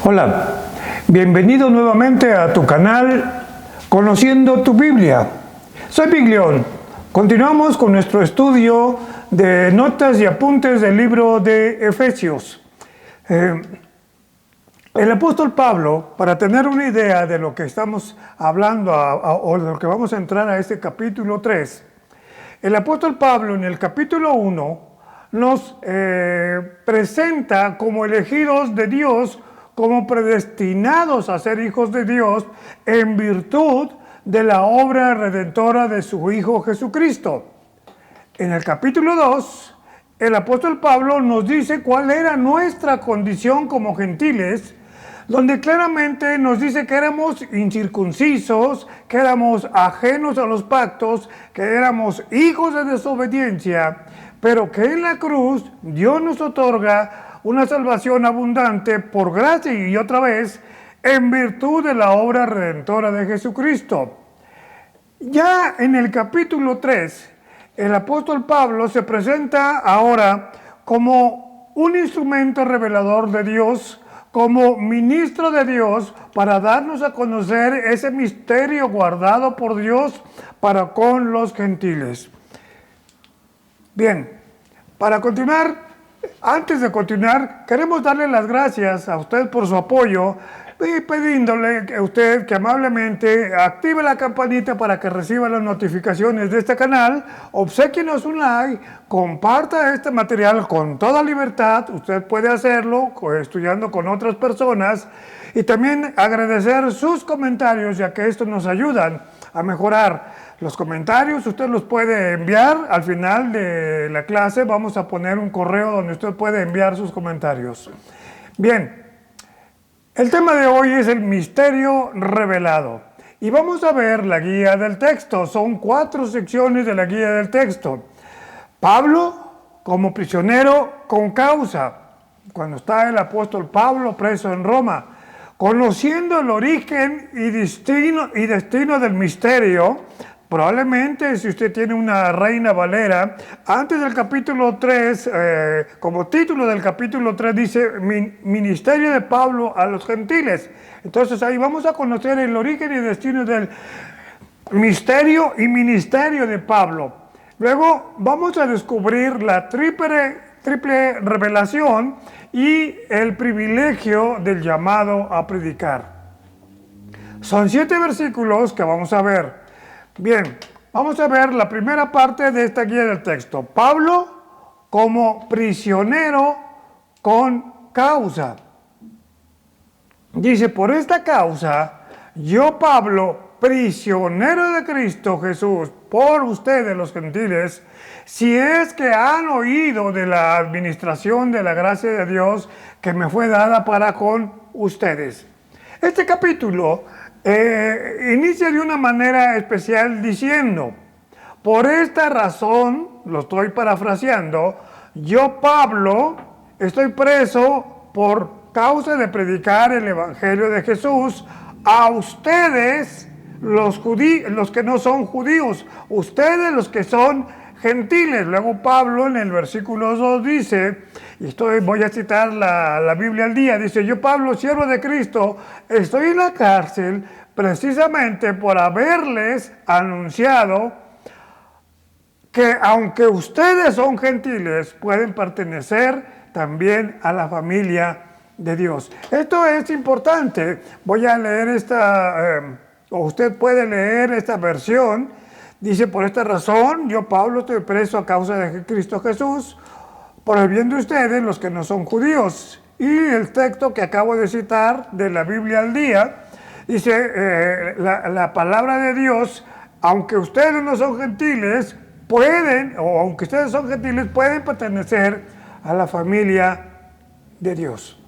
Hola, bienvenido nuevamente a tu canal Conociendo tu Biblia. Soy Biglión. Continuamos con nuestro estudio de notas y apuntes del libro de Efesios. El apóstol Pablo, para tener una idea de lo que estamos hablando o de lo que vamos a entrar a este capítulo 3, el apóstol Pablo en el capítulo 1 nos presenta como elegidos de Dios, como predestinados a ser hijos de Dios en virtud de la obra redentora de su Hijo Jesucristo. En el capítulo 2, el apóstol Pablo nos dice cuál era nuestra condición como gentiles, donde claramente nos dice que éramos incircuncisos, que éramos ajenos a los pactos, que éramos hijos de desobediencia, pero que en la cruz Dios nos otorga una salvación abundante por gracia y otra vez en virtud de la obra redentora de Jesucristo. Ya en el capítulo 3, el apóstol Pablo se presenta ahora como un instrumento revelador de Dios, como ministro de Dios, para darnos a conocer ese misterio guardado por Dios para con los gentiles. Bien, para continuar, antes de continuar, queremos darle las gracias a usted por su apoyo y pidiéndole a usted que amablemente active la campanita para que reciba las notificaciones de este canal, obséquienos un like, comparta este material con toda libertad, usted puede hacerlo estudiando con otras personas, y también agradecer sus comentarios, ya que estos nos ayudan a mejorar. Los comentarios usted los puede enviar al final de la clase. Vamos a poner un correo donde usted puede enviar sus comentarios. Bien, el tema de hoy es el misterio revelado. Y vamos a ver la guía del texto. Son 4 secciones de la guía del texto. Pablo como prisionero con causa, cuando está el apóstol Pablo preso en Roma, conociendo el origen y destino del misterio. Probablemente si usted tiene una Reina Valera, antes del capítulo 3, como título del capítulo 3 dice Ministerio de Pablo a los gentiles. Entonces ahí vamos a conocer el origen y destino del misterio y ministerio de Pablo. Luego vamos a descubrir la triple revelación y el privilegio del llamado a predicar. Son 7 versículos que vamos a ver. Bien, vamos a ver la primera parte de esta guía del texto. Pablo como prisionero con causa. Dice, por esta causa, yo Pablo, prisionero de Cristo Jesús, por ustedes los gentiles, si es que han oído de la administración de la gracia de Dios que me fue dada para con ustedes. Este capítulo inicia de una manera especial diciendo, por esta razón, lo estoy parafraseando, yo Pablo estoy preso por causa de predicar el evangelio de Jesús a ustedes los que no son judíos, ustedes los que son gentiles. Luego Pablo en el versículo 2 dice, y voy a citar la Biblia al día, dice, yo Pablo, siervo de Cristo, estoy en la cárcel precisamente por haberles anunciado que aunque ustedes son gentiles, pueden pertenecer también a la familia de Dios. Esto es importante. Voy a leer o usted puede leer esta versión. Dice, por esta razón, yo Pablo estoy preso a causa de Cristo Jesús, por el bien de ustedes, los que no son judíos. Y el texto que acabo de citar de la Biblia al día, dice, la palabra de Dios, aunque ustedes no son gentiles, aunque ustedes son gentiles, pueden pertenecer a la familia de Dios.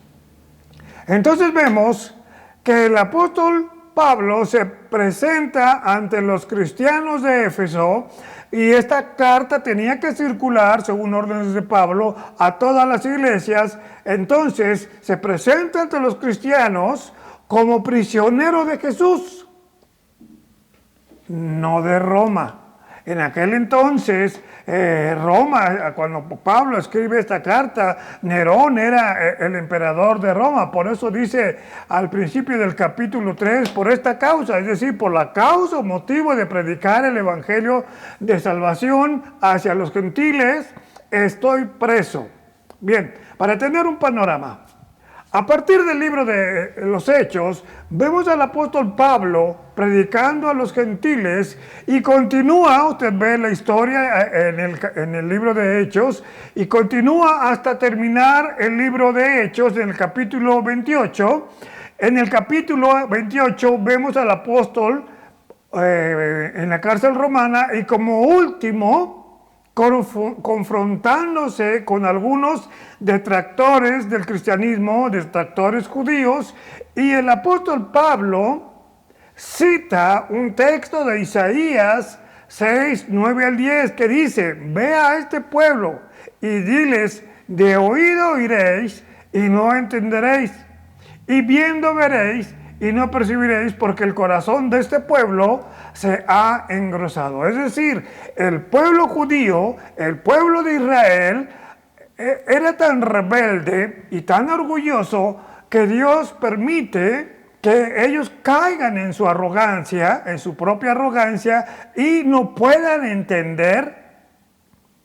Entonces vemos que el apóstol Pablo se presenta ante los cristianos de Éfeso y esta carta tenía que circular, según órdenes de Pablo, a todas las iglesias. Entonces se presenta ante los cristianos como prisionero de Jesús, no de Roma. En aquel entonces, Roma, cuando Pablo escribe esta carta, Nerón era el emperador de Roma. Por eso dice al principio del capítulo 3, por esta causa, es decir, por la causa o motivo de predicar el evangelio de salvación hacia los gentiles, estoy preso. Bien, para tener un panorama. A partir del libro de los Hechos, vemos al apóstol Pablo predicando a los gentiles y continúa, usted ve la historia en el libro de Hechos, y continúa hasta terminar el libro de Hechos en el capítulo 28. En el capítulo 28 vemos al apóstol en la cárcel romana y como último confrontándose con algunos detractores del cristianismo, detractores judíos, y el apóstol Pablo cita un texto de Isaías 6, 9 al 10 que dice: ve a este pueblo y diles, de oído oiréis y no entenderéis, y viendo veréis y no percibiréis, porque el corazón de este pueblo se ha engrosado. Es decir, el pueblo judío, el pueblo de Israel, era tan rebelde y tan orgulloso que Dios permite que ellos caigan en su arrogancia, en su propia arrogancia, y no puedan entender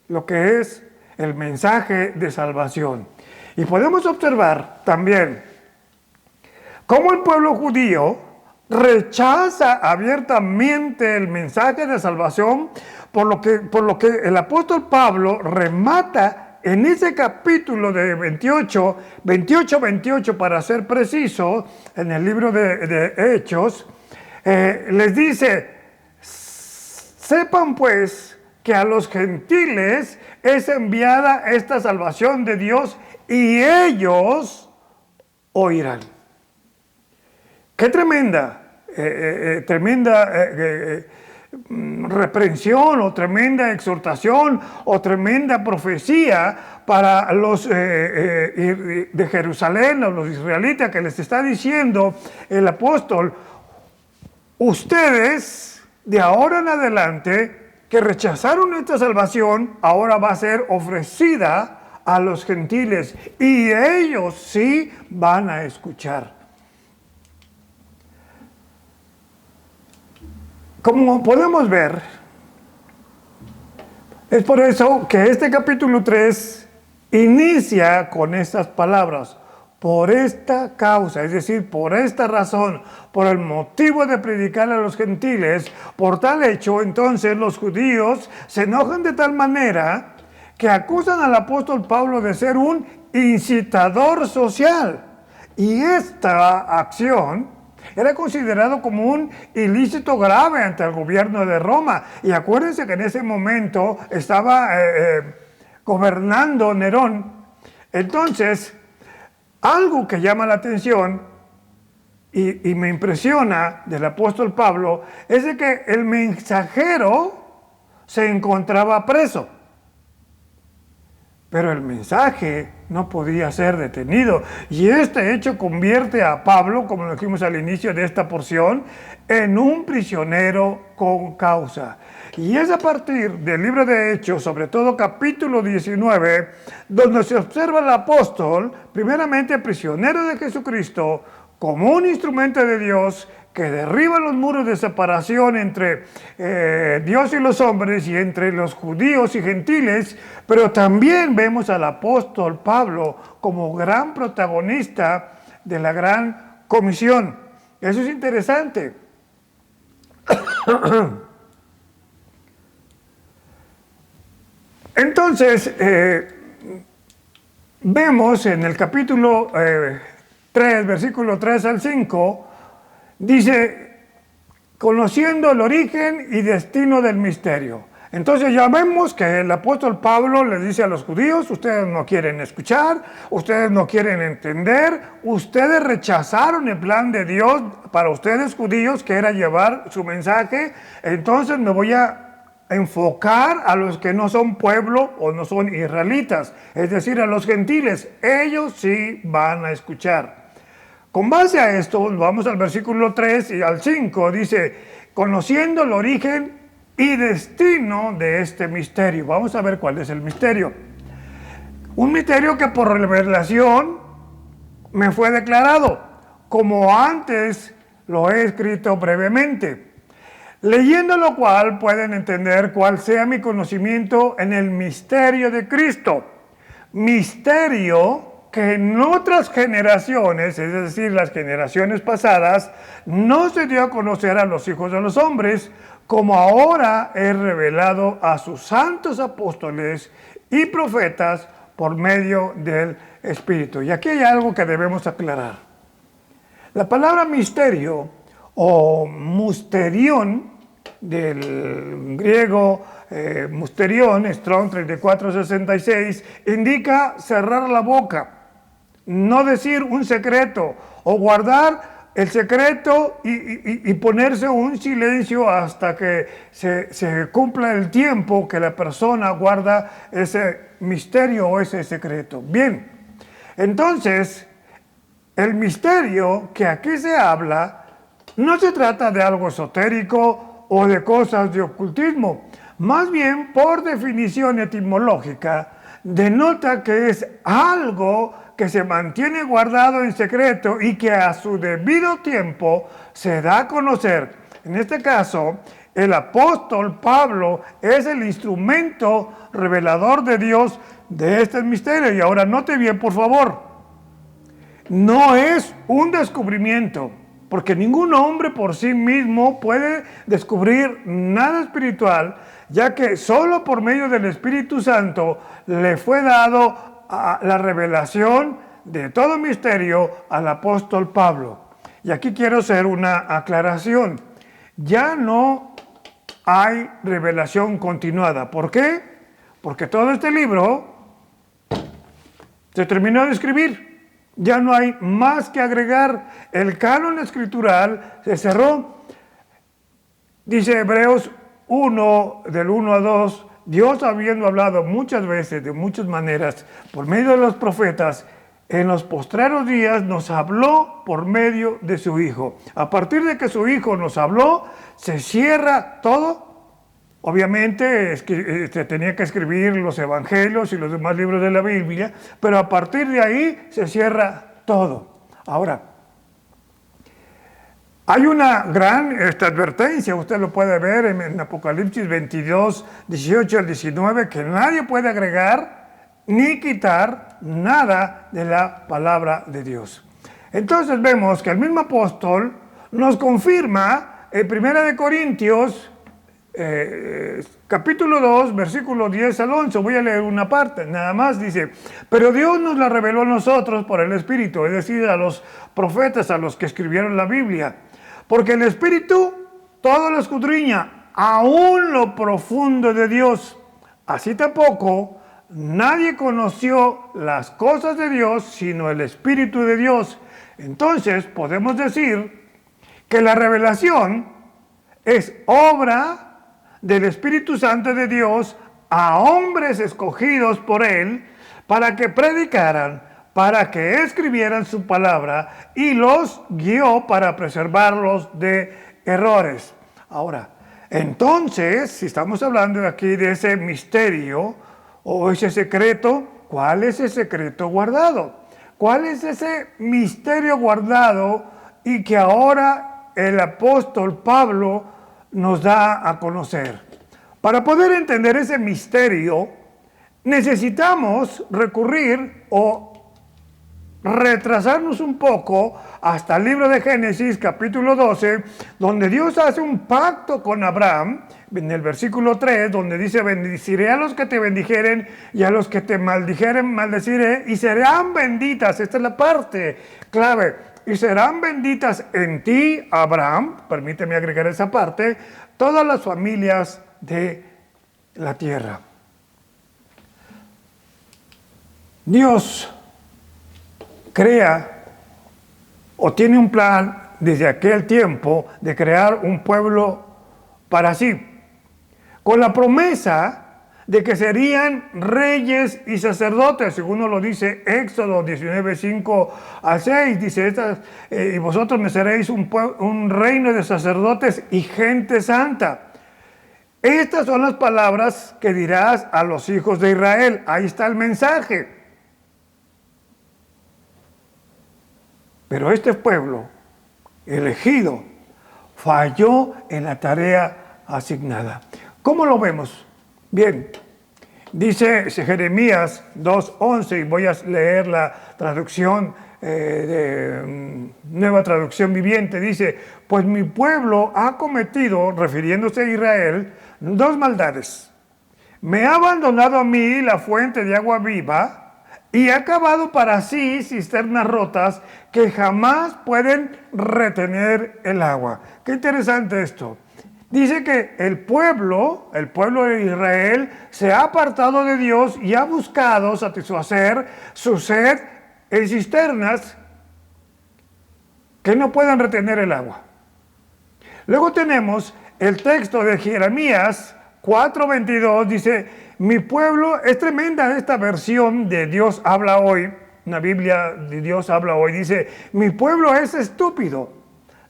lo que es el mensaje de salvación. Y podemos observar también cómo el pueblo judío rechaza abiertamente el mensaje de salvación, por lo que el apóstol Pablo remata en ese capítulo de 28 para ser preciso, en el libro de Hechos, les dice: sepan pues que a los gentiles es enviada esta salvación de Dios y ellos oirán. Qué tremenda reprensión o tremenda exhortación o tremenda profecía para los de Jerusalén, a los israelitas, que les está diciendo el apóstol: ustedes de ahora en adelante que rechazaron esta salvación, ahora va a ser ofrecida a los gentiles y ellos sí van a escuchar. Como podemos ver, es por eso que este capítulo 3 inicia con estas palabras: por esta causa, es decir, por esta razón, por el motivo de predicar a los gentiles, por tal hecho, entonces los judíos se enojan de tal manera que acusan al apóstol Pablo de ser un incitador social. Y esta acción era considerado como un ilícito grave ante el gobierno de Roma. Y acuérdense que en ese momento estaba gobernando Nerón. Entonces, algo que llama la atención y me impresiona del apóstol Pablo es de que el mensajero se encontraba preso, pero el mensaje no podía ser detenido. Y este hecho convierte a Pablo, como lo dijimos al inicio de esta porción, en un prisionero con causa. Y es a partir del libro de Hechos, sobre todo capítulo 19, donde se observa al apóstol, primeramente prisionero de Jesucristo, como un instrumento de Dios que derriba los muros de separación entre Dios y los hombres y entre los judíos y gentiles, pero también vemos al apóstol Pablo como gran protagonista de la gran comisión. Eso es interesante. Entonces, vemos en el capítulo 3, versículo 3 al 5, dice: conociendo el origen y destino del misterio. Entonces ya vemos que el apóstol Pablo les dice a los judíos: ustedes no quieren escuchar, ustedes no quieren entender, ustedes rechazaron el plan de Dios para ustedes judíos, que era llevar su mensaje. Entonces me voy a enfocar a los que no son pueblo o no son israelitas, es decir, a los gentiles. Ellos sí van a escuchar. Con base a esto, vamos al versículo 3 y al 5, dice: conociendo el origen y destino de este misterio. Vamos a ver cuál es el misterio. Un misterio que por revelación me fue declarado, como antes lo he escrito brevemente. Leyendo lo cual pueden entender cuál sea mi conocimiento en el misterio de Cristo. Misterio que en otras generaciones, es decir, las generaciones pasadas, no se dio a conocer a los hijos de los hombres, como ahora es revelado a sus santos apóstoles y profetas por medio del Espíritu. Y aquí hay algo que debemos aclarar. La palabra misterio o musterión, del griego musterión, Strong 3466, indica cerrar la boca, no decir un secreto o guardar el secreto y ponerse un silencio hasta que se cumpla el tiempo que la persona guarda ese misterio o ese secreto. Bien, entonces el misterio que aquí se habla no se trata de algo esotérico o de cosas de ocultismo. Más bien, por definición etimológica, denota que es algo que se mantiene guardado en secreto y que a su debido tiempo se da a conocer. En este caso, el apóstol Pablo es el instrumento revelador de Dios de este misterio. Y ahora note bien, por favor, no es un descubrimiento, porque ningún hombre por sí mismo puede descubrir nada espiritual, ya que solo por medio del Espíritu Santo le fue dado la revelación de todo misterio al apóstol Pablo. Y aquí quiero hacer una aclaración. Ya no hay revelación continuada. ¿Por qué? Porque todo este libro se terminó de escribir. Ya no hay más que agregar. El canon escritural se cerró. Dice Hebreos 1, del 1 a 2, Dios habiendo hablado muchas veces, de muchas maneras, por medio de los profetas, en los postreros días nos habló por medio de su Hijo. A partir de que su Hijo nos habló, se cierra todo. Obviamente se tenía que escribir los evangelios y los demás libros de la Biblia, pero a partir de ahí se cierra todo. Ahora, hay una gran advertencia, usted lo puede ver en Apocalipsis 22, 18 al 19, que nadie puede agregar ni quitar nada de la palabra de Dios. Entonces vemos que el mismo apóstol nos confirma en 1 Corintios capítulo 2, versículo 10 al 11, voy a leer una parte, nada más dice, pero Dios nos la reveló a nosotros por el Espíritu, es decir, a los profetas, a los que escribieron la Biblia, porque el Espíritu todo lo escudriña, aún lo profundo de Dios, así tampoco nadie conoció las cosas de Dios, sino el Espíritu de Dios. Entonces podemos decir que la revelación es obra del Espíritu Santo de Dios a hombres escogidos por Él para que predicaran, para que escribieran su palabra y los guió para preservarlos de errores. Ahora, entonces, si estamos hablando aquí de ese misterio o ese secreto, ¿cuál es ese secreto guardado? ¿Cuál es ese misterio guardado y que ahora el apóstol Pablo nos da a conocer? Para poder entender ese misterio, necesitamos recurrir o retrasarnos un poco hasta el libro de Génesis, capítulo 12, donde Dios hace un pacto con Abraham, en el versículo 3, donde dice, bendeciré a los que te bendijeren y a los que te maldijeren, maldeciré, y serán benditas, esta es la parte clave, y serán benditas en ti, Abraham, permíteme agregar esa parte, todas las familias de la tierra. Dios crea o tiene un plan desde aquel tiempo de crear un pueblo para sí, con la promesa de que serían reyes y sacerdotes, según nos lo dice Éxodo 19, 5 al 6, dice, y vosotros me seréis un reino de sacerdotes y gente santa. Estas son las palabras que dirás a los hijos de Israel. Ahí está el mensaje. Pero este pueblo elegido falló en la tarea asignada. ¿Cómo lo vemos? Bien, dice Jeremías 2:11, y voy a leer la traducción Nueva Traducción Viviente. Dice: pues mi pueblo ha cometido, refiriéndose a Israel, dos maldades. Me ha abandonado a mí la fuente de agua viva y ha cavado para sí cisternas rotas que jamás pueden retener el agua. Qué interesante esto. Dice que el pueblo de Israel, se ha apartado de Dios y ha buscado satisfacer su sed en cisternas que no pueden retener el agua. Luego tenemos el texto de Jeremías 4:22, dice: mi pueblo, es tremenda esta versión de Dios habla hoy, una Biblia de Dios habla hoy, dice: mi pueblo es estúpido,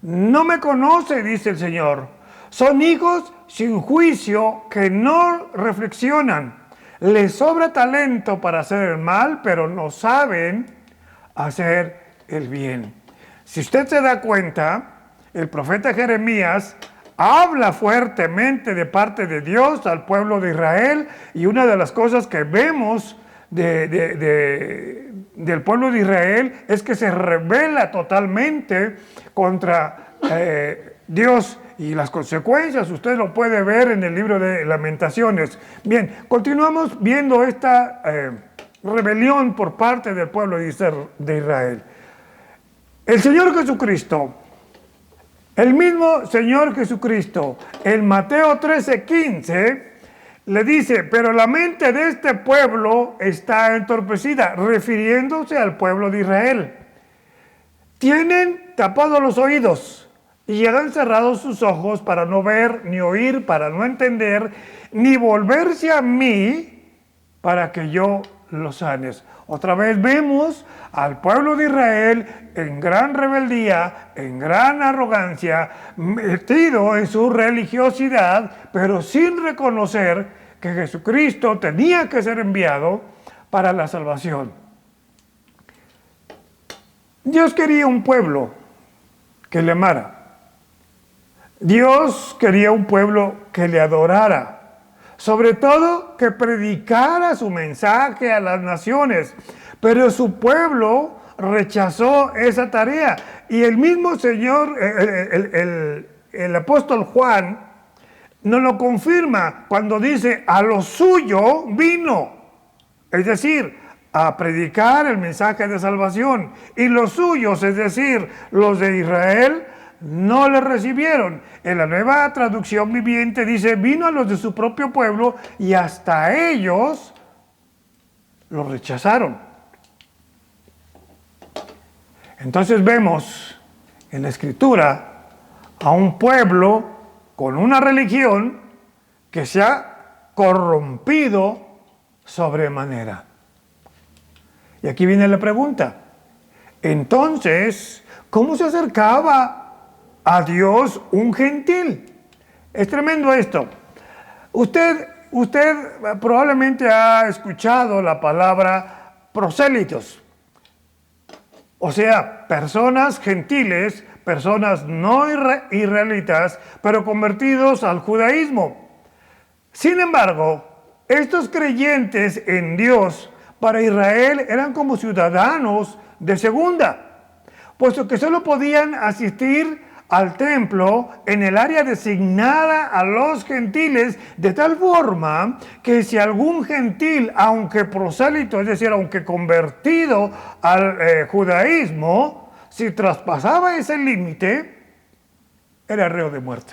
no me conoce, dice el Señor. Son hijos sin juicio que no reflexionan. Les sobra talento para hacer el mal, pero no saben hacer el bien. Si usted se da cuenta, el profeta Jeremías habla fuertemente de parte de Dios al pueblo de Israel, y una de las cosas que vemos del pueblo de Israel es que se rebela totalmente contra Dios y las consecuencias. Usted lo puede ver en el libro de Lamentaciones. Bien, continuamos viendo esta rebelión por parte del pueblo de Israel. El Señor Jesucristo, el mismo Señor Jesucristo, en Mateo 13:15, le dice: pero la mente de este pueblo está entorpecida, refiriéndose al pueblo de Israel. Tienen tapados los oídos y han cerrado sus ojos para no ver, ni oír, para no entender, ni volverse a mí para que yo los sanes. Otra vez vemos al pueblo de Israel en gran rebeldía, en gran arrogancia, metido en su religiosidad, pero sin reconocer que Jesucristo tenía que ser enviado para la salvación. Dios quería un pueblo que le amara. Dios quería un pueblo que le adorara. Sobre todo que predicara su mensaje a las naciones. Pero su pueblo rechazó esa tarea. Y el mismo Señor, el apóstol Juan, nos lo confirma cuando dice: a lo suyo vino. Es decir, a predicar el mensaje de salvación. Y los suyos, es decir, los de Israel, no le recibieron. En la Nueva Traducción Viviente dice: vino a los de su propio pueblo y hasta ellos lo rechazaron. Entonces vemos en la Escritura a un pueblo con una religión que se ha corrompido sobremanera. Y aquí viene la pregunta: entonces, ¿cómo se acercaba a Dios un gentil? Es tremendo esto. Usted probablemente ha escuchado la palabra prosélitos. O sea, personas gentiles, personas no israelitas, pero convertidos al judaísmo. Sin embargo, estos creyentes en Dios para Israel eran como ciudadanos de segunda, puesto que solo podían asistir al templo en el área designada a los gentiles, de tal forma que si algún gentil, aunque prosélito, es decir, aunque convertido al judaísmo, si traspasaba ese límite, era reo de muerte.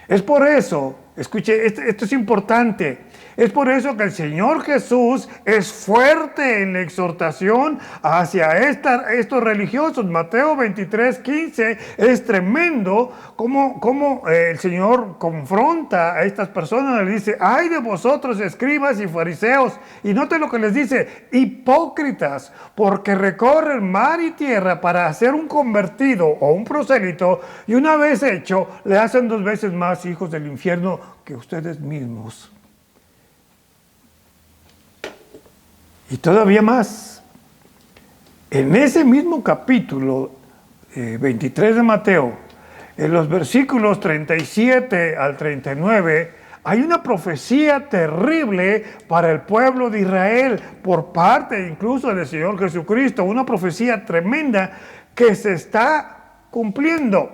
Es por eso, escuche, esto es importante. Es por eso que el Señor Jesús es fuerte en la exhortación hacia estos religiosos. Mateo 23:15 es tremendo como el Señor confronta a estas personas. Le dice: ay de vosotros, escribas y fariseos. Y note lo que les dice: hipócritas, porque recorren mar y tierra para hacer un convertido o un prosélito, y una vez hecho, le hacen 2 veces más hijos del infierno que ustedes mismos. Y todavía más, en ese mismo capítulo 23 de Mateo, en los versículos 37 al 39, hay una profecía terrible para el pueblo de Israel por parte incluso del Señor Jesucristo, una profecía tremenda que se está cumpliendo.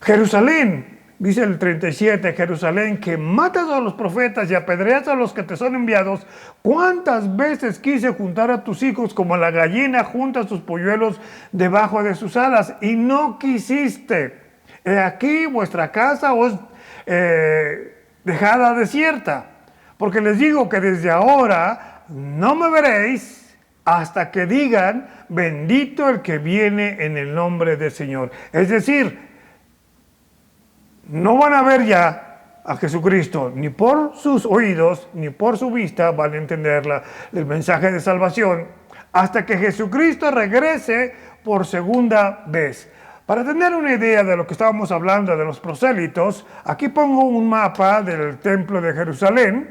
Jerusalén, dice el 37, Jerusalén, que matas a los profetas y apedreas a los que te son enviados, ¿cuántas veces quise juntar a tus hijos como la gallina junta sus polluelos debajo de sus alas? Y no quisiste. He aquí vuestra casa os dejada desierta, porque les digo que desde ahora no me veréis hasta que digan, bendito el que viene en el nombre del Señor. Es decir, no van a ver ya a Jesucristo, ni por sus oídos, ni por su vista van a entender el mensaje de salvación, hasta que Jesucristo regrese por segunda vez. Para tener una idea de lo que estábamos hablando de los prosélitos, aquí pongo un mapa del templo de Jerusalén.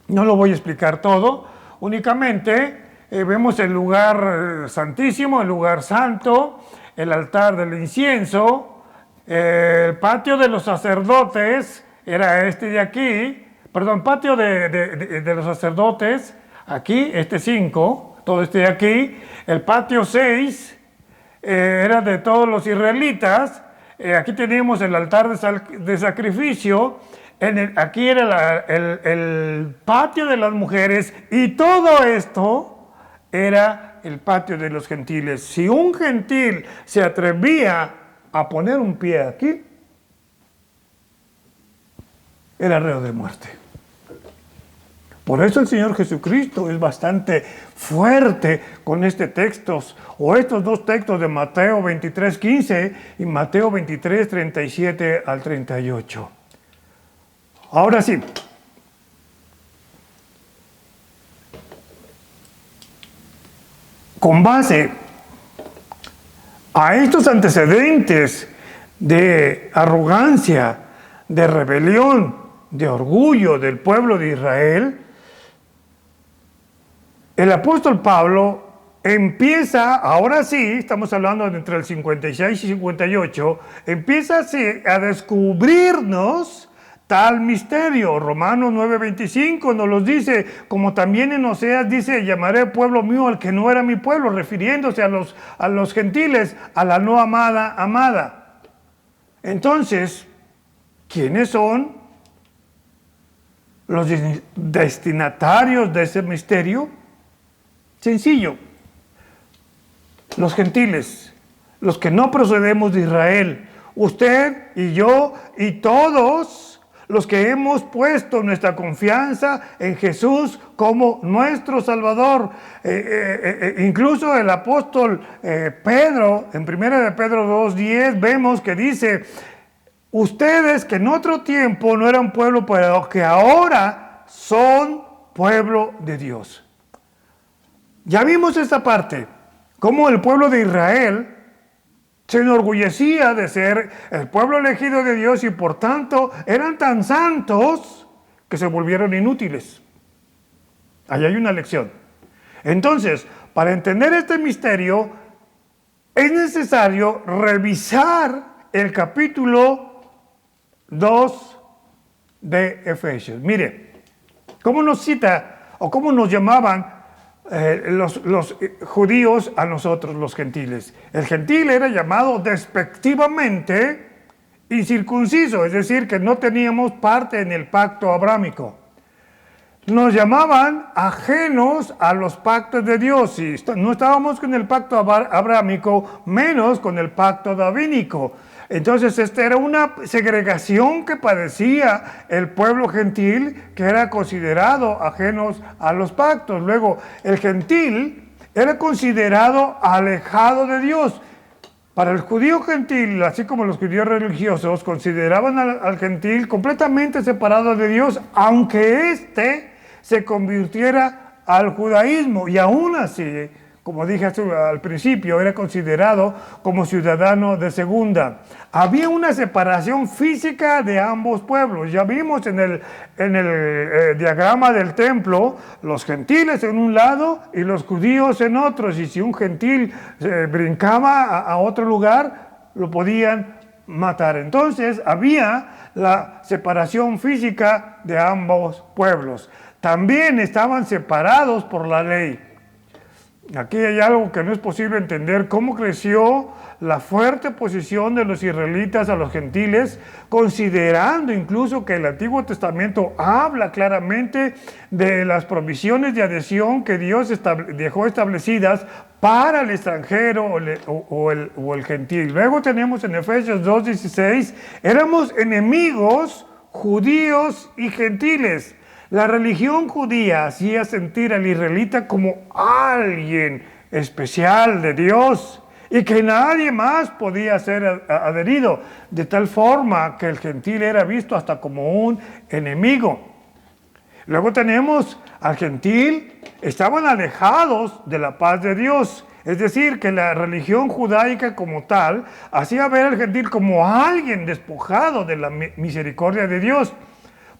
No lo voy a explicar todo, únicamente vemos el lugar santísimo, el lugar santo, el altar del incienso, el patio de los sacerdotes, era este de aquí, perdón, patio de los sacerdotes, aquí, este 5, todo este de aquí, el patio 6, era de todos los israelitas, aquí tenemos el altar de sacrificio, aquí era el patio de las mujeres, y todo esto era el patio de los gentiles. Si un gentil se atrevía a poner un pie aquí, era reo de muerte. Por eso el Señor Jesucristo es bastante fuerte con estos textos, o estos dos textos de Mateo 23:15 y Mateo 23:37 al 38. Ahora sí, con base a estos antecedentes de arrogancia, de rebelión, de orgullo del pueblo de Israel, el apóstol Pablo empieza, ahora sí, estamos hablando de entre el 56 y 58, empieza así a descubrirnos tal misterio. Romanos 9:25 nos los dice, como también en Oseas dice, llamaré pueblo mío al que no era mi pueblo, refiriéndose a los gentiles, a la no amada. Entonces, ¿quiénes son los destinatarios de ese misterio? Sencillo, los gentiles, los que no procedemos de Israel, usted y yo y todos los que hemos puesto nuestra confianza en Jesús como nuestro Salvador. Incluso el apóstol Pedro, en 1 de Pedro 2:10, vemos que dice, ustedes que en otro tiempo no eran pueblo, pero que ahora son pueblo de Dios. Ya vimos esta parte, cómo el pueblo de Israel se enorgullecía de ser el pueblo elegido de Dios y por tanto eran tan santos que se volvieron inútiles. Ahí hay una lección. Entonces, para entender este misterio, es necesario revisar el capítulo 2 de Efesios. Mire, ¿cómo nos cita o cómo nos llamaban los judíos a nosotros los gentiles? El gentil era llamado despectivamente incircunciso, es decir, que no teníamos parte en el pacto abrámico. Nos llamaban ajenos a los pactos de Dios, y no estábamos con el pacto abrámico, menos con el pacto davínico. Entonces, esta era una segregación que padecía el pueblo gentil, que era considerado ajenos a los pactos. Luego, el gentil era considerado alejado de Dios. Para el judío gentil, así como los judíos religiosos, consideraban al gentil completamente separado de Dios, aunque éste se convirtiera al judaísmo. Y aún así, como dije al principio, era considerado como ciudadano de segunda. Había una separación física de ambos pueblos. Ya vimos en el diagrama del templo, los gentiles en un lado y los judíos en otros. Y si un gentil brincaba a otro lugar, lo podían matar. Entonces había la separación física de ambos pueblos. También estaban separados por la ley. Aquí hay algo que no es posible entender: cómo creció la fuerte posición de los israelitas a los gentiles, considerando incluso que el Antiguo Testamento habla claramente de las provisiones de adhesión que Dios dejó establecidas para el extranjero o el gentil. Luego tenemos en Efesios 2:16, éramos enemigos judíos y gentiles. La religión judía hacía sentir al israelita como alguien especial de Dios y que nadie más podía ser adherido, de tal forma que el gentil era visto hasta como un enemigo. Luego tenemos al gentil, estaban alejados de la paz de Dios. Es decir, que la religión judaica como tal hacía ver al gentil como alguien despojado de la misericordia de Dios.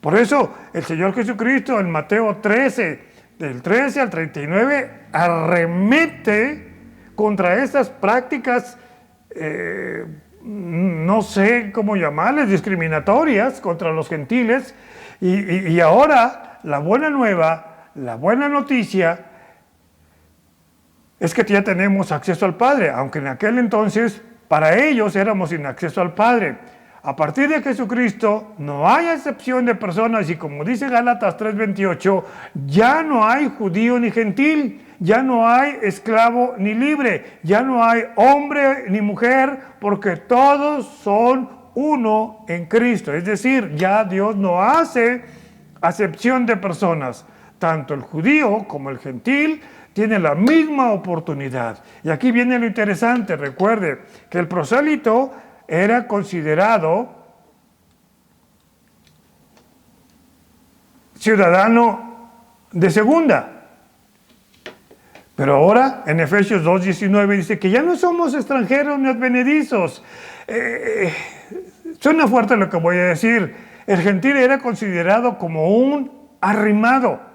Por eso el Señor Jesucristo en Mateo 13, del 13 al 39, arremete contra estas prácticas, no sé cómo llamarles, discriminatorias contra los gentiles. Y ahora la buena nueva, la buena noticia, es que ya tenemos acceso al Padre, aunque en aquel entonces para ellos éramos sin acceso al Padre. A partir de Jesucristo no hay excepción de personas y, como dice Gálatas 3:28, ya no hay judío ni gentil, ya no hay esclavo ni libre, ya no hay hombre ni mujer, porque todos son uno en Cristo. Es decir, ya Dios no hace acepción de personas. Tanto el judío como el gentil tienen la misma oportunidad. Y aquí viene lo interesante. Recuerde que el prosélito era considerado ciudadano de segunda. Pero ahora en Efesios 2:19 dice que ya no somos extranjeros ni advenedizos. Suena fuerte lo que voy a decir. El gentil era considerado como un arrimado.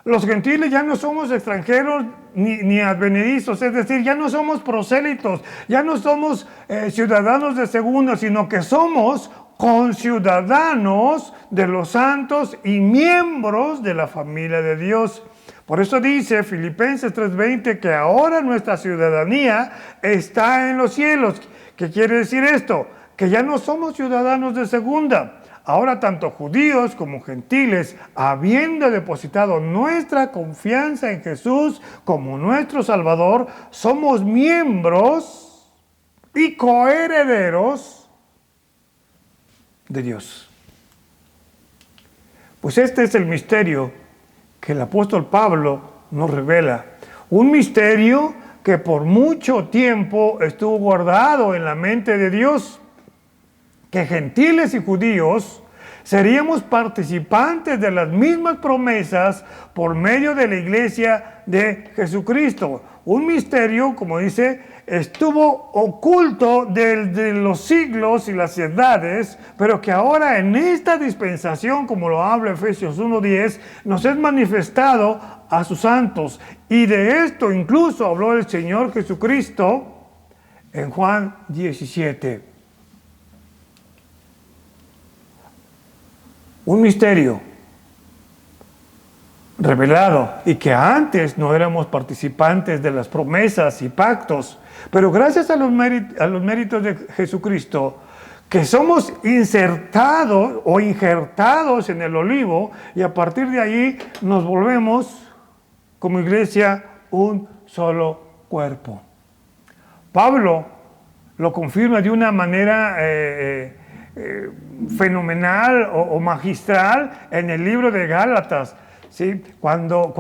Los gentiles ya no somos extranjeros ni advenedizos, es decir, ya no somos prosélitos, ya no somos ciudadanos de segunda, sino que somos conciudadanos de los santos y miembros de la familia de Dios. Por eso dice Filipenses 3:20 que ahora nuestra ciudadanía está en los cielos. ¿Qué quiere decir esto? Que ya no somos ciudadanos de segunda. Ahora tanto judíos como gentiles, habiendo depositado nuestra confianza en Jesús como nuestro Salvador, somos miembros y coherederos de Dios. Pues este es el misterio que el apóstol Pablo nos revela. Un misterio que por mucho tiempo estuvo guardado en la mente de Dios. Que gentiles y judíos seríamos participantes de las mismas promesas por medio de la iglesia de Jesucristo. Un misterio, como dice, estuvo oculto desde los siglos y las edades, pero que ahora en esta dispensación, como lo habla Efesios 1:10, nos es manifestado a sus santos. Y de esto incluso habló el Señor Jesucristo en Juan 17. Un misterio revelado y que antes no éramos participantes de las promesas y pactos, pero gracias a los méritos de Jesucristo, que somos insertados o injertados en el olivo, y a partir de ahí nos volvemos como iglesia un solo cuerpo. Pablo lo confirma de una manera fenomenal o magistral en el libro de Gálatas, ¿sí? Cuando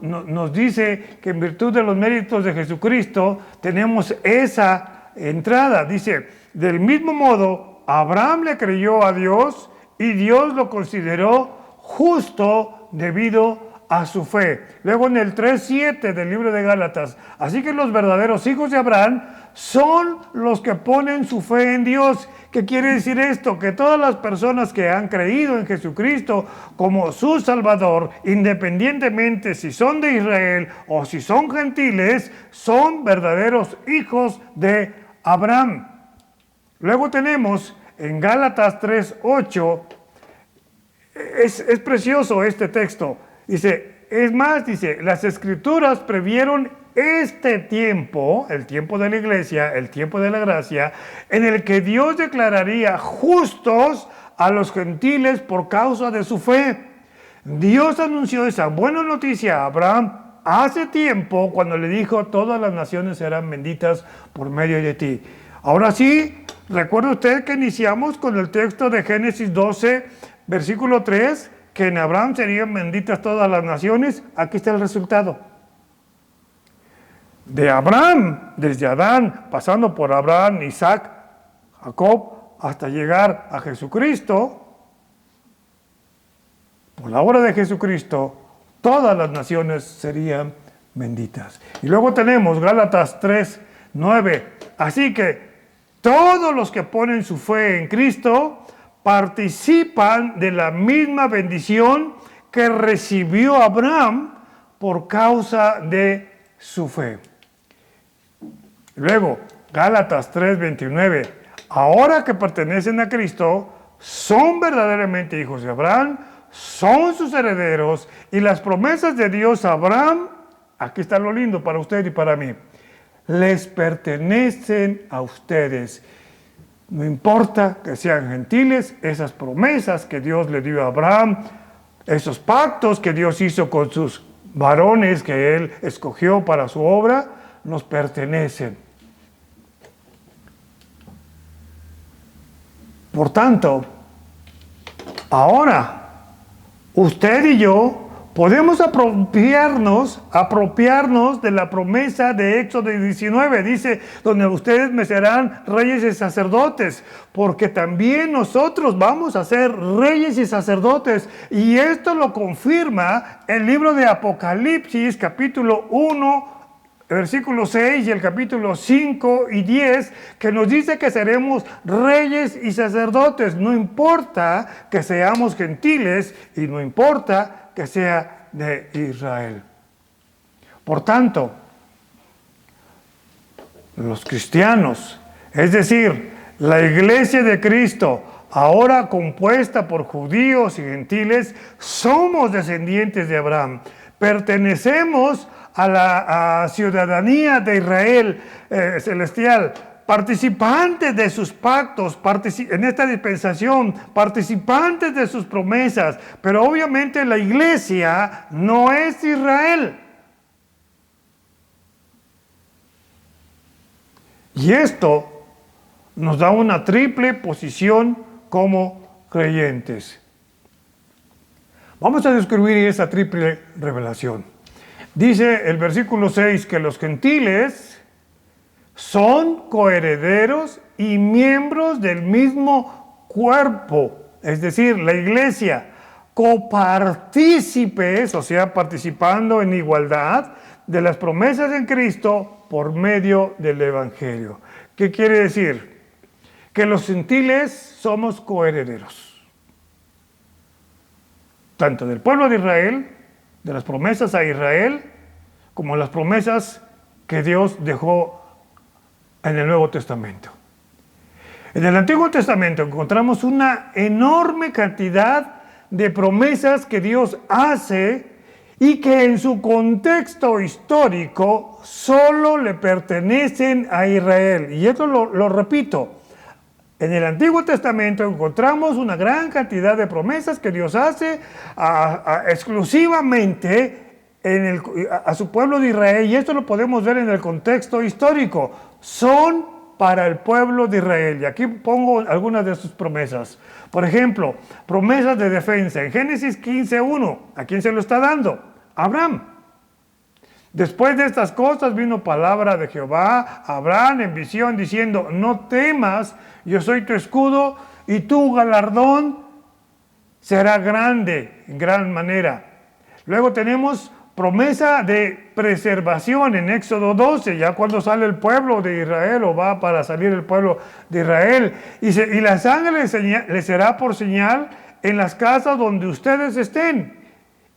nos dice que en virtud de los méritos de Jesucristo tenemos esa entrada. Dice, del mismo modo, Abraham le creyó a Dios y Dios lo consideró justo debido a su fe. Luego en el 3:7 del libro de Gálatas, así que los verdaderos hijos de Abraham son los que ponen su fe en Dios. ¿Qué quiere decir esto? Que todas las personas que han creído en Jesucristo como su Salvador, independientemente si son de Israel o si son gentiles, son verdaderos hijos de Abraham. Luego tenemos en Gálatas 3:8, es precioso este texto. Dice, es más, dice, las Escrituras previeron este tiempo, el tiempo de la iglesia, el tiempo de la gracia, en el que Dios declararía justos a los gentiles por causa de su fe. Dios anunció esa buena noticia a Abraham hace tiempo cuando le dijo, todas las naciones serán benditas por medio de ti. Ahora sí, recuerda usted que iniciamos con el texto de Génesis 12, versículo 3, que en Abraham serían benditas todas las naciones. Aquí está el resultado. De Abraham, desde Adán, pasando por Abraham, Isaac, Jacob, hasta llegar a Jesucristo, por la obra de Jesucristo, todas las naciones serían benditas. Y luego tenemos Gálatas 3:9. Así que todos los que ponen su fe en Cristo participan de la misma bendición que recibió Abraham por causa de su fe. Luego, Gálatas 3:29. Ahora que pertenecen a Cristo, son verdaderamente hijos de Abraham, son sus herederos, y las promesas de Dios a Abraham, aquí está lo lindo para usted y para mí, les pertenecen a ustedes. No importa que sean gentiles, esas promesas que Dios le dio a Abraham, esos pactos que Dios hizo con sus varones que Él escogió para su obra, nos pertenecen. Por tanto, ahora, usted y yo podemos apropiarnos de la promesa de Éxodo 19, dice, donde ustedes me serán reyes y sacerdotes, porque también nosotros vamos a ser reyes y sacerdotes. Y esto lo confirma el libro de Apocalipsis, capítulo 1, versículo 6 y el capítulo 5 y 10, que nos dice que seremos reyes y sacerdotes. No importa que seamos gentiles y no importa que sea de Israel. Por tanto, los cristianos, es decir, la iglesia de Cristo, ahora compuesta por judíos y gentiles, somos descendientes de Abraham. Pertenecemos a la ciudadanía de Israel celestial, participantes de sus pactos, en esta dispensación, participantes de sus promesas, pero obviamente la iglesia no es Israel. Y esto nos da una triple posición como creyentes. Vamos a descubrir esa triple revelación. Dice el versículo 6 que los gentiles son coherederos y miembros del mismo cuerpo, es decir, la iglesia, copartícipes, o sea, participando en igualdad de las promesas en Cristo por medio del Evangelio. ¿Qué quiere decir? Que los gentiles somos coherederos, tanto del pueblo de Israel, de las promesas a Israel, como las promesas que Dios dejó en el Nuevo Testamento. En el Antiguo Testamento encontramos una enorme cantidad de promesas que Dios hace y que en su contexto histórico solo le pertenecen a Israel. Y esto lo repito. En el Antiguo Testamento encontramos una gran cantidad de promesas que Dios hace exclusivamente a su pueblo de Israel, y esto lo podemos ver en el contexto histórico. Son para el pueblo de Israel. Y aquí pongo algunas de sus promesas. Por ejemplo, promesas de defensa. En Génesis 15:1, ¿a quién se lo está dando? Abraham. Después de estas cosas vino palabra de Jehová a Abraham en visión diciendo, no temas, yo soy tu escudo y tu galardón será grande, en gran manera. Luego tenemos promesa de preservación en Éxodo 12, ya cuando sale el pueblo de Israel o va para salir el pueblo de Israel. Y la sangre les será por señal en las casas donde ustedes estén.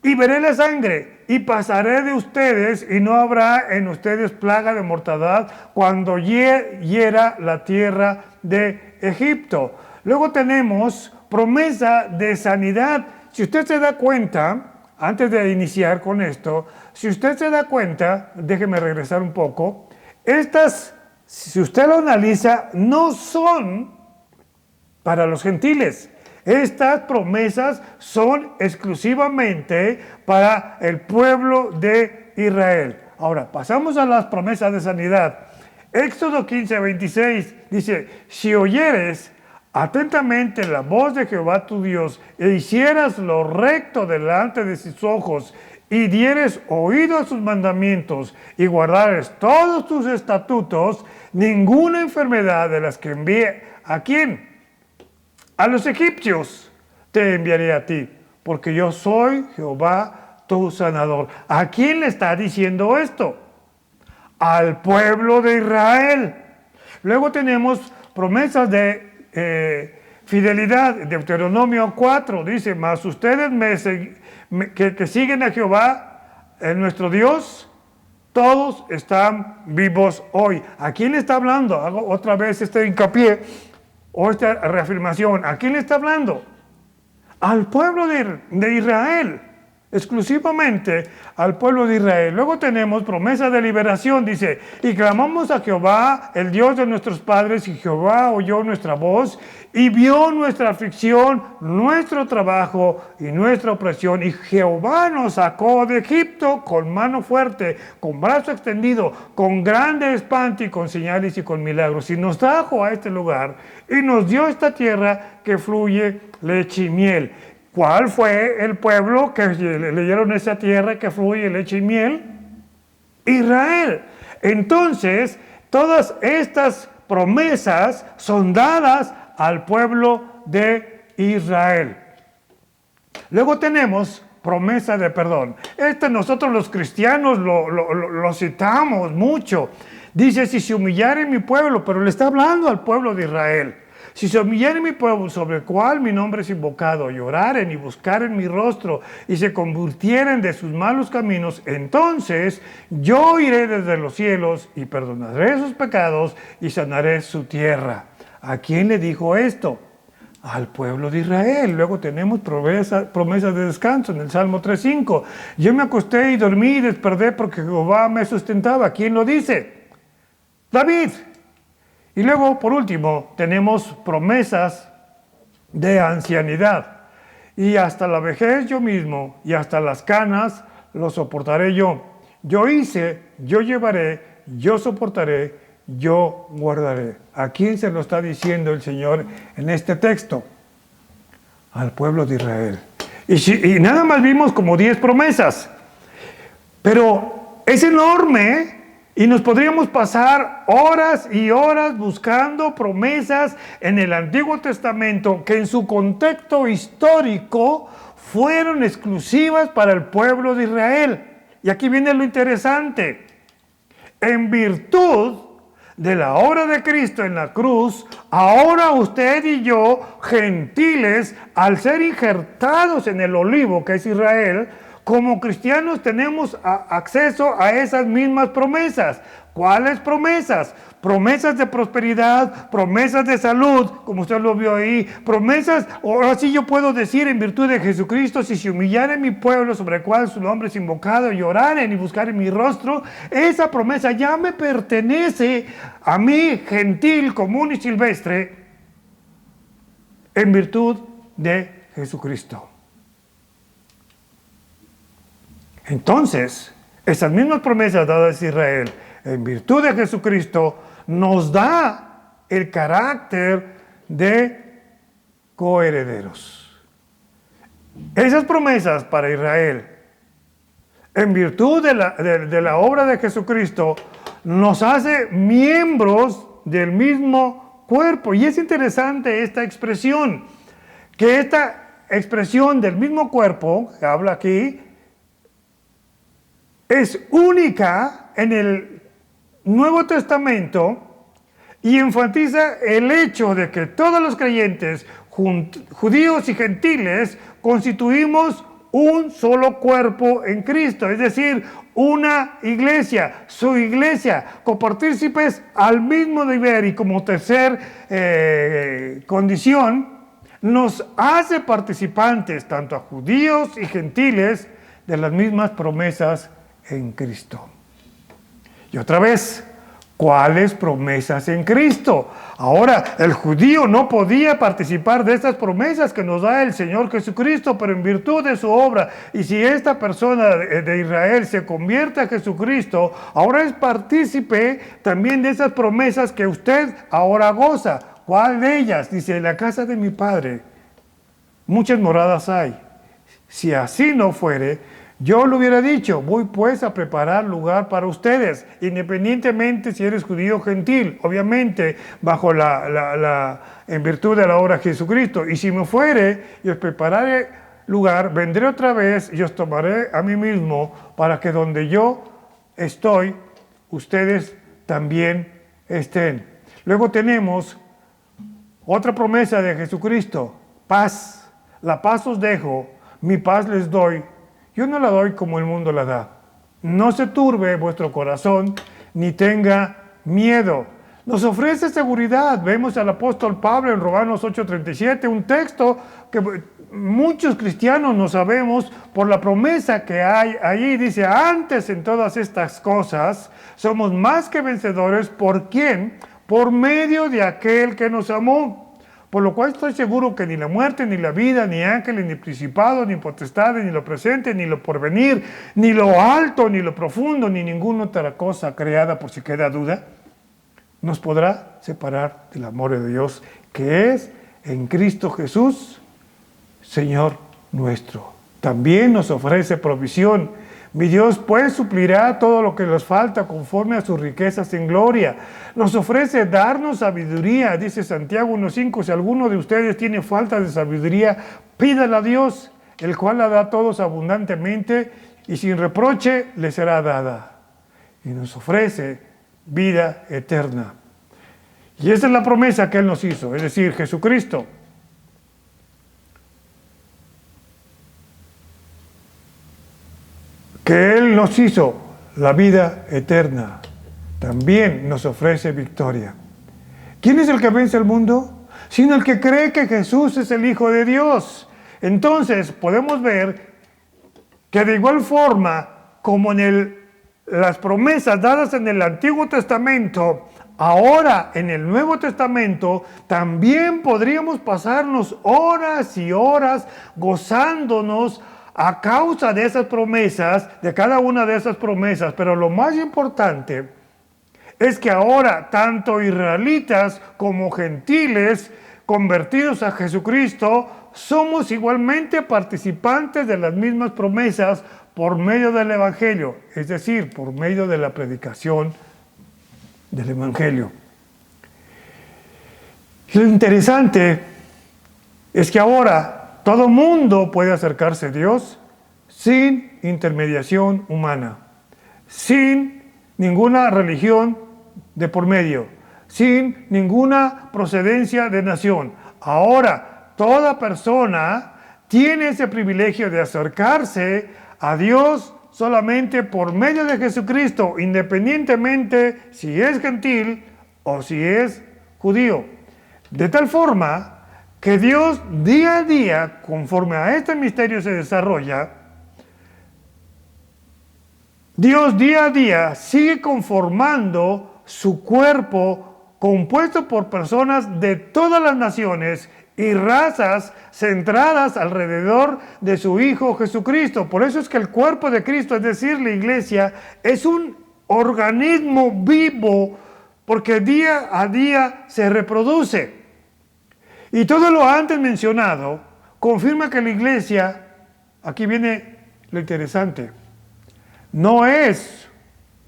Y veré la sangre y pasaré de ustedes y no habrá en ustedes plaga de mortandad cuando hiera la tierra de Egipto. Luego tenemos promesa de sanidad. Si usted se da cuenta, antes de iniciar con esto, si usted se da cuenta, déjeme regresar un poco, estas, si usted lo analiza, no son para los gentiles. Estas promesas son exclusivamente para el pueblo de Israel. Ahora, pasamos a las promesas de sanidad. Éxodo 15:26 dice, si oyeres atentamente la voz de Jehová tu Dios e hicieras lo recto delante de sus ojos y dieres oído a sus mandamientos y guardares todos tus estatutos, ninguna enfermedad de las que envíe ¿a quién? A los egipcios te enviaré a ti, porque yo soy Jehová tu sanador. ¿A quién le está diciendo esto? Al pueblo de Israel. Luego tenemos promesas de fidelidad. Deuteronomio 4 dice, mas ustedes que siguen a Jehová, nuestro Dios, todos están vivos hoy. ¿A quién le está hablando? Hago otra vez este hincapié o esta reafirmación. ¿A quién le está hablando? Al pueblo de Israel, exclusivamente al pueblo de Israel. Luego tenemos promesa de liberación, dice, y clamamos a Jehová, el Dios de nuestros padres, y Jehová oyó nuestra voz y vio nuestra aflicción, nuestro trabajo y nuestra opresión, y Jehová nos sacó de Egipto con mano fuerte, con brazo extendido, con grande espanto y con señales y con milagros, y nos trajo a este lugar y nos dio esta tierra que fluye leche y miel. ¿Cuál fue el pueblo que le dieron esa tierra que fluye leche y miel? Israel. Entonces, todas estas promesas son dadas al pueblo de Israel. Luego tenemos promesa de perdón. Nosotros los cristianos lo citamos mucho. Dice, si se humillare mi pueblo, pero le está hablando al pueblo de Israel. Si se humillare mi pueblo, sobre el cual mi nombre es invocado, y oraren y buscaren mi rostro, y se convirtieren de sus malos caminos, entonces yo iré desde los cielos, y perdonaré sus pecados, y sanaré su tierra. ¿A quién le dijo esto? Al pueblo de Israel. Luego tenemos promesas de descanso en el Salmo 3:5. Yo me acosté y dormí y desperté porque Jehová me sustentaba. ¿Quién lo dice? David. Y luego, por último, tenemos promesas de ancianidad. Y hasta la vejez yo mismo, y hasta las canas lo soportaré yo. Yo hice, yo llevaré, yo soportaré, yo guardaré. ¿A quién se lo está diciendo el Señor en este texto? Al pueblo de Israel. Y nada más vimos como 10 promesas. Pero es enorme. Y nos podríamos pasar horas y horas buscando promesas en el Antiguo Testamento que en su contexto histórico fueron exclusivas para el pueblo de Israel. Y aquí viene lo interesante. En virtud de la obra de Cristo en la cruz, ahora usted y yo, gentiles, al ser injertados en el olivo que es Israel, como cristianos tenemos acceso a esas mismas promesas. ¿Cuáles promesas? Promesas de prosperidad, promesas de salud, como usted lo vio ahí, promesas, ahora sí yo puedo decir en virtud de Jesucristo, si se humillare mi pueblo sobre el cual su nombre es invocado, y oraren y buscaren mi rostro, esa promesa ya me pertenece a mí, gentil, común y silvestre, en virtud de Jesucristo. Entonces, esas mismas promesas dadas a Israel, en virtud de Jesucristo, nos da el carácter de coherederos. Esas promesas para Israel, en virtud de la obra de Jesucristo, nos hace miembros del mismo cuerpo. Y es interesante esta expresión, que esta expresión del mismo cuerpo, que habla aquí, es única en el Nuevo Testamento y enfatiza el hecho de que todos los creyentes, judíos y gentiles, constituimos un solo cuerpo en Cristo, es decir, una iglesia, su iglesia, copartícipes al mismo nivel. Y como tercer condición, nos hace participantes, tanto a judíos y gentiles, de las mismas promesas en Cristo. Y otra vez, ¿cuáles promesas en Cristo? Ahora, el judío no podía participar de estas promesas que nos da el Señor Jesucristo, pero en virtud de su obra. Y si esta persona de Israel se convierte a Jesucristo, ahora es partícipe también de esas promesas que usted ahora goza. ¿Cuál de ellas? Dice, en la casa de mi Padre muchas moradas hay. Si así no fuere, yo lo hubiera dicho, voy pues a preparar lugar para ustedes, independientemente si eres judío o gentil, obviamente bajo en virtud de la obra de Jesucristo. Y si me fuere y os prepararé lugar, vendré otra vez y os tomaré a mí mismo, para que donde yo estoy, ustedes también estén. Luego tenemos otra promesa de Jesucristo, paz. La paz os dejo, mi paz les doy. Yo no la doy como el mundo la da. No se turbe vuestro corazón, ni tenga miedo. Nos ofrece seguridad. Vemos al apóstol Pablo en Romanos 8:37, un texto que muchos cristianos no sabemos por la promesa que hay allí. Dice, antes en todas estas cosas somos más que vencedores. ¿Por quién? Por medio de aquel que nos amó. Por lo cual estoy seguro que ni la muerte, ni la vida, ni ángeles, ni principados, ni potestades, ni lo presente, ni lo porvenir, ni lo alto, ni lo profundo, ni ninguna otra cosa creada, por si queda duda, nos podrá separar del amor de Dios, que es en Cristo Jesús, Señor nuestro. También nos ofrece provisión. Mi Dios pues suplirá todo lo que les falta conforme a sus riquezas en gloria. Nos ofrece darnos sabiduría, dice Santiago 1:5. Si alguno de ustedes tiene falta de sabiduría, pídala a Dios, el cual la da a todos abundantemente y sin reproche le será dada. Y nos ofrece vida eterna. Y esa es la promesa que Él nos hizo, es decir, Jesucristo. Que Él nos hizo la vida eterna, también nos ofrece victoria. ¿Quién es el que vence al mundo? Sino el que cree que Jesús es el Hijo de Dios. Entonces podemos ver que de igual forma como en las promesas dadas en el Antiguo Testamento, ahora en el Nuevo Testamento también podríamos pasarnos horas y horas gozándonos a causa de esas promesas, de cada una de esas promesas. Pero lo más importante es que ahora tanto israelitas como gentiles convertidos a Jesucristo somos igualmente participantes de las mismas promesas por medio del Evangelio, es decir, por medio de la predicación del Evangelio. Lo interesante es que ahora todo mundo puede acercarse a Dios sin intermediación humana, sin ninguna religión de por medio, sin ninguna procedencia de nación. Ahora, toda persona tiene ese privilegio de acercarse a Dios solamente por medio de Jesucristo, independientemente si es gentil o si es judío. De tal forma que Dios día a día, conforme a este misterio se desarrolla, Dios día a día sigue conformando su cuerpo compuesto por personas de todas las naciones y razas centradas alrededor de su Hijo Jesucristo. Por eso es que el cuerpo de Cristo, es decir, la iglesia, es un organismo vivo porque día a día se reproduce. Y todo lo antes mencionado confirma que la iglesia, aquí viene lo interesante, no es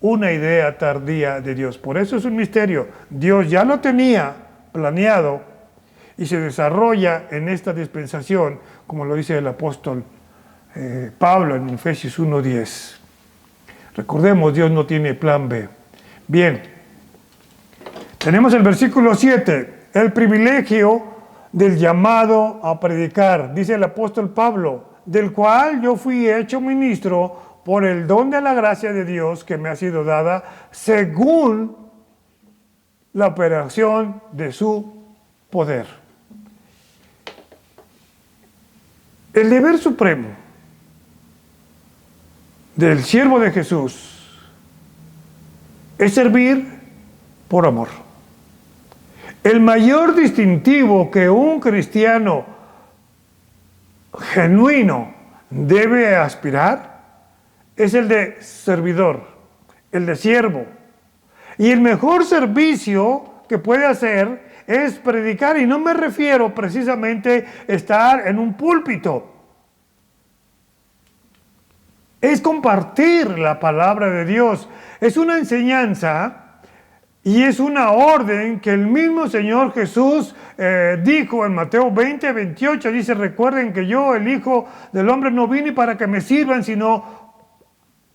una idea tardía de Dios. Por eso es un misterio. Dios ya lo tenía planeado y se desarrolla en esta dispensación, como lo dice el apóstol Pablo en Efesios 1:10. Recordemos, Dios no tiene plan B. Bien, tenemos el versículo 7, el privilegio del llamado a predicar, dice el apóstol Pablo, del cual yo fui hecho ministro por el don de la gracia de Dios que me ha sido dada según la operación de su poder. El deber supremo del siervo de Jesús es servir por amor. El mayor distintivo que un cristiano genuino debe aspirar es el de servidor, el de siervo. Y el mejor servicio que puede hacer es predicar, y no me refiero precisamente a estar en un púlpito. Es compartir la palabra de Dios. Es una enseñanza y es una orden que el mismo Señor Jesús dijo en Mateo 20, 28. Dice, recuerden que yo, el Hijo del Hombre, no vine para que me sirvan, sino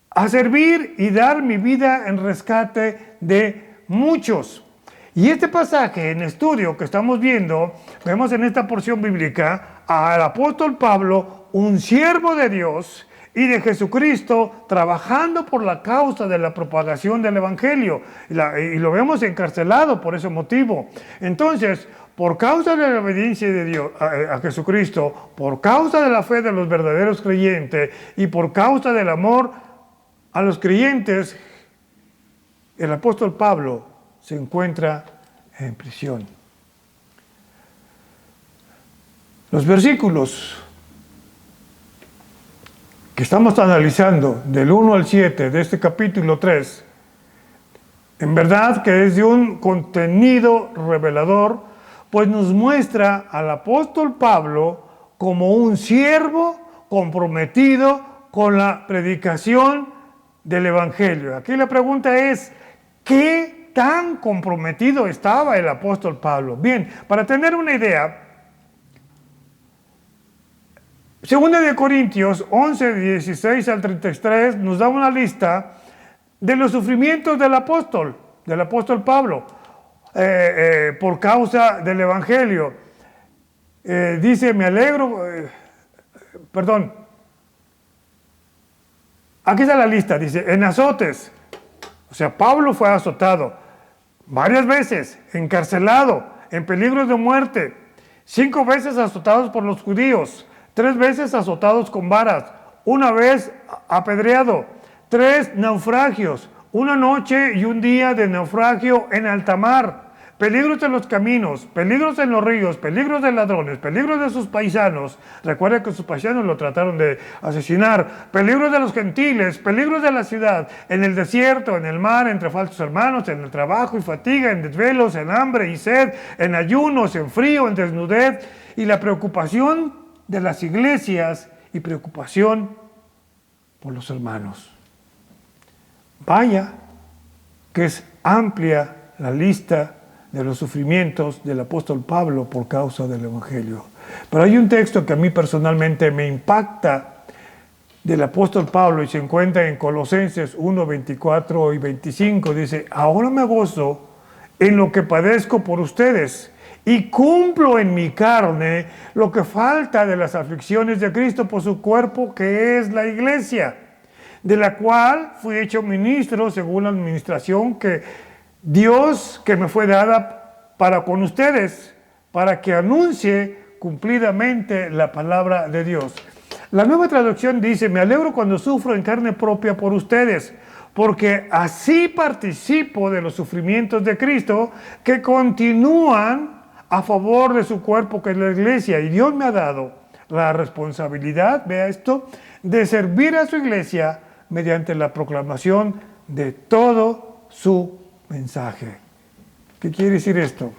a servir y dar mi vida en rescate de muchos. Y este pasaje en estudio que estamos viendo, vemos en esta porción bíblica al apóstol Pablo, un siervo de Dios y de Jesucristo, trabajando por la causa de la propagación del Evangelio. Y lo vemos encarcelado por ese motivo. Entonces, por causa de la obediencia de Dios a Jesucristo, por causa de la fe de los verdaderos creyentes y por causa del amor a los creyentes, el apóstol Pablo se encuentra en prisión. Los versículos que estamos analizando del 1 al 7 de este capítulo 3, en verdad que es de un contenido revelador, pues nos muestra al apóstol Pablo como un siervo comprometido con la predicación del Evangelio. Aquí la pregunta es, ¿qué tan comprometido estaba el apóstol Pablo? Bien, para tener una idea, 2 de Corintios 11, 16 al 33 nos da una lista de los sufrimientos del apóstol Pablo, por causa del Evangelio. Dice, me alegro, aquí está la lista, dice, en azotes, o sea, Pablo fue azotado varias veces, encarcelado, en peligros de muerte, 5 veces azotados por los judíos, 3 veces azotados con varas, 1 vez apedreado, 3 naufragios, 1 noche y 1 día de naufragio en alta mar, peligros en los caminos, peligros en los ríos, peligros de ladrones, peligros de sus paisanos. Recuerda que sus paisanos lo trataron de asesinar. Peligros de los gentiles, peligros de la ciudad, en el desierto, en el mar, entre falsos hermanos, en el trabajo y fatiga, en desvelos, en hambre y sed, en ayunos, en frío, en desnudez, y la preocupación de las iglesias y preocupación por los hermanos. Vaya que es amplia la lista de los sufrimientos del apóstol Pablo por causa del Evangelio. Pero hay un texto que a mí personalmente me impacta del apóstol Pablo y se encuentra en Colosenses 1, 24 y 25. Dice, ahora me gozo en lo que padezco por ustedes y cumplo en mi carne lo que falta de las aflicciones de Cristo por su cuerpo, que es la iglesia, de la cual fui hecho ministro según la administración que Dios que me fue dada para con ustedes, para que anuncie cumplidamente la palabra de Dios. La Nueva Traducción dice, me alegro cuando sufro en carne propia por ustedes, porque así participo de los sufrimientos de Cristo que continúan a favor de su cuerpo, que es la iglesia. Y Dios me ha dado la responsabilidad, vea esto, de servir a su iglesia mediante la proclamación de todo su mensaje. ¿Qué quiere decir esto?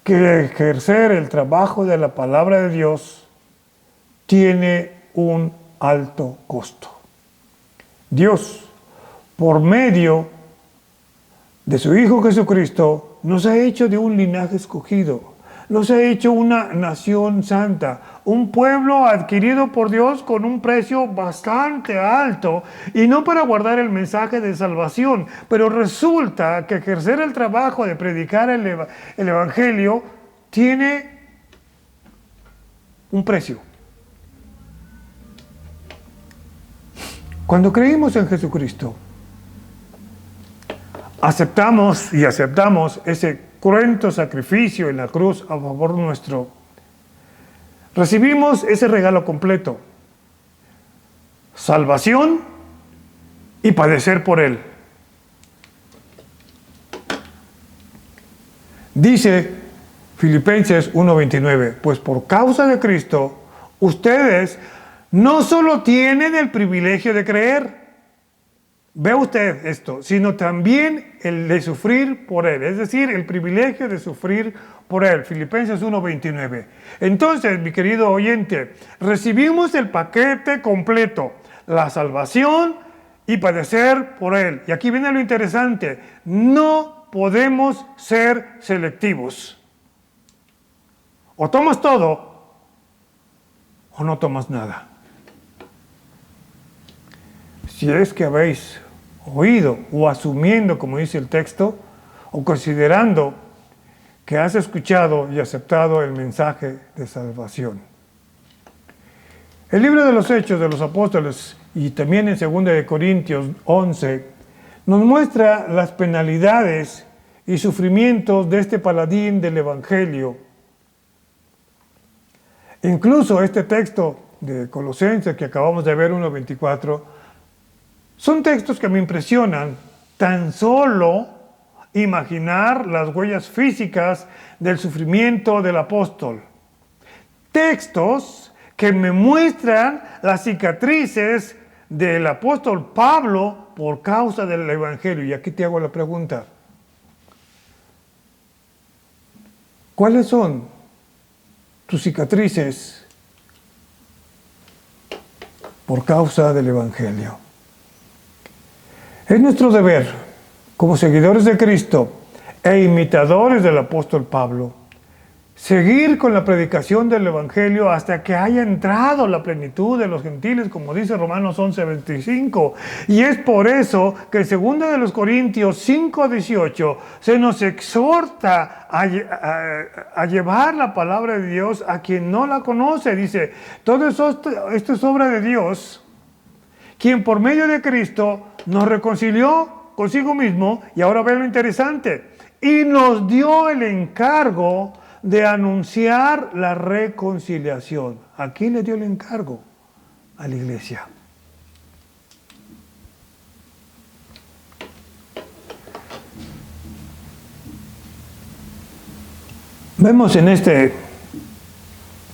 Que ejercer el trabajo de la palabra de Dios tiene un alto costo. Dios, por medio de su Hijo Jesucristo, nos ha hecho de un linaje escogido, nos ha hecho una nación santa, un pueblo adquirido por Dios con un precio bastante alto y no para guardar el mensaje de salvación. Pero resulta que ejercer el trabajo de predicar el Evangelio tiene un precio. Cuando creímos en Jesucristo, aceptamos ese cruento sacrificio en la cruz a favor nuestro. Recibimos ese regalo completo: salvación y padecer por Él. Dice Filipenses 1:29, pues por causa de Cristo, ustedes no solo tienen el privilegio de creer, vea usted esto, sino también el de sufrir por Él, es decir, el privilegio de sufrir por Él. Filipenses 1:29. Entonces, mi querido oyente, recibimos el paquete completo: la salvación y padecer por Él. Y aquí viene lo interesante: no podemos ser selectivos. O tomas todo o no tomas nada. Si es que habéis oído o asumiendo, como dice el texto, o considerando que has escuchado y aceptado el mensaje de salvación. El libro de los Hechos de los Apóstoles y también en 2 Corintios 11 nos muestra las penalidades y sufrimientos de este paladín del Evangelio. Incluso este texto de Colosenses que acabamos de ver, 1:24, son textos que me impresionan. Tan solo imaginar las huellas físicas del sufrimiento del apóstol. Textos que me muestran las cicatrices del apóstol Pablo por causa del Evangelio. Y aquí te hago la pregunta: ¿cuáles son tus cicatrices por causa del Evangelio? Es nuestro deber, como seguidores de Cristo e imitadores del apóstol Pablo, seguir con la predicación del Evangelio hasta que haya entrado la plenitud de los gentiles, como dice Romanos 11:25. Y es por eso que en 2 Corintios 5:18 se nos exhorta a llevar la palabra de Dios a quien no la conoce. Dice, todo esto es obra de Dios, quien por medio de Cristo nos reconcilió consigo mismo, y ahora ve lo interesante, y nos dio el encargo de anunciar la reconciliación. ¿A quién le dio el encargo? A la iglesia. Vemos en este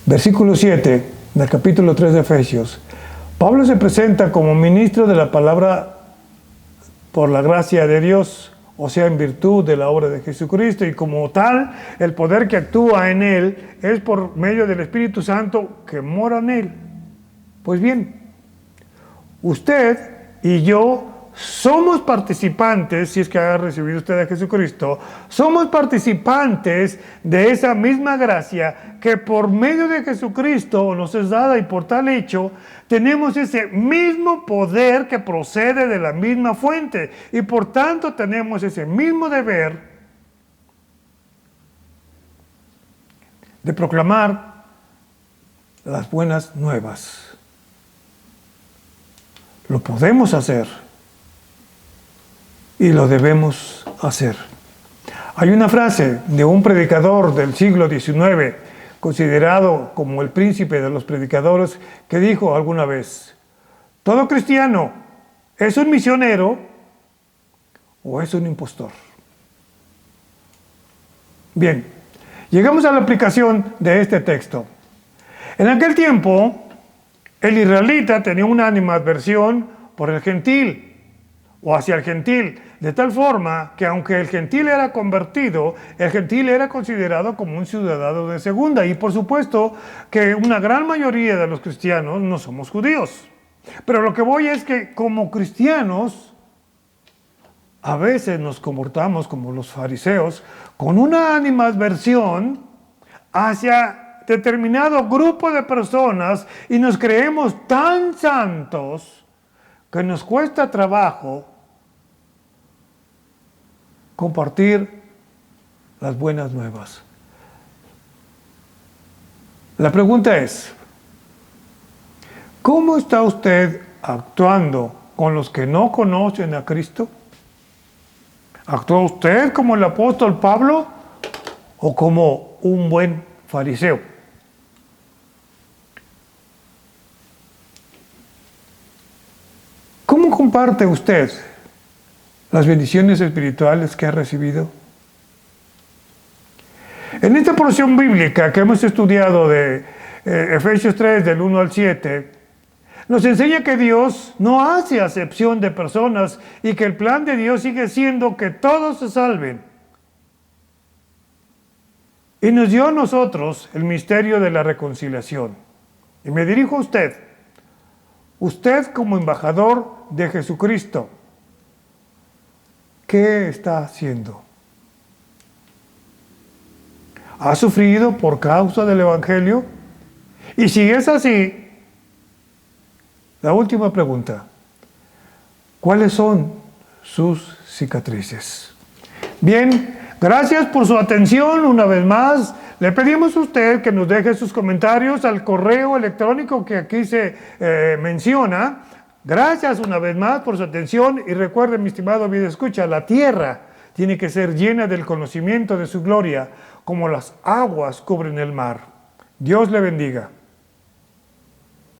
versículo 7 del capítulo 3 de Efesios, Pablo se presenta como ministro de la palabra por la gracia de Dios, o sea, en virtud de la obra de Jesucristo, y como tal, el poder que actúa en él es por medio del Espíritu Santo que mora en él. Pues bien, usted y yo somos participantes, si es que ha recibido usted a Jesucristo, somos participantes de esa misma gracia que por medio de Jesucristo nos es dada, y por tal hecho tenemos ese mismo poder que procede de la misma fuente, y por tanto tenemos ese mismo deber de proclamar las buenas nuevas. Lo podemos hacer y lo debemos hacer. Hay una frase de un predicador del siglo XIX, considerado como el príncipe de los predicadores, que dijo alguna vez: todo cristiano es un misionero o es un impostor. Bien, llegamos a la aplicación de este texto. En aquel tiempo, el israelita tenía una animadversión por el gentil, o hacia el gentil, de tal forma que aunque el gentil era convertido, el gentil era considerado como un ciudadano de segunda. Y por supuesto que una gran mayoría de los cristianos no somos judíos. Pero lo que voy es que como cristianos, a veces nos comportamos como los fariseos, con una animadversión hacia determinado grupo de personas y nos creemos tan santos que nos cuesta trabajo compartir las buenas nuevas. La pregunta es, ¿cómo está usted actuando con los que no conocen a Cristo? ¿Actúa usted como el apóstol Pablo o como un buen fariseo? ¿Cómo comparte usted las bendiciones espirituales que ha recibido? En esta porción bíblica que hemos estudiado de Efesios 3, del 1 al 7, nos enseña que Dios no hace acepción de personas y que el plan de Dios sigue siendo que todos se salven. Y nos dio a nosotros el misterio de la reconciliación. Y me dirijo a usted. Usted como embajador de Jesucristo, ¿qué está haciendo? ¿Ha sufrido por causa del Evangelio? Y si es así, la última pregunta, ¿cuáles son sus cicatrices? Bien, gracias por su atención una vez más. Le pedimos a usted que nos deje sus comentarios al correo electrónico que aquí se menciona. Gracias una vez más por su atención y recuerde, mi estimado videoescucha, la tierra tiene que ser llena del conocimiento de su gloria, como las aguas cubren el mar. Dios le bendiga.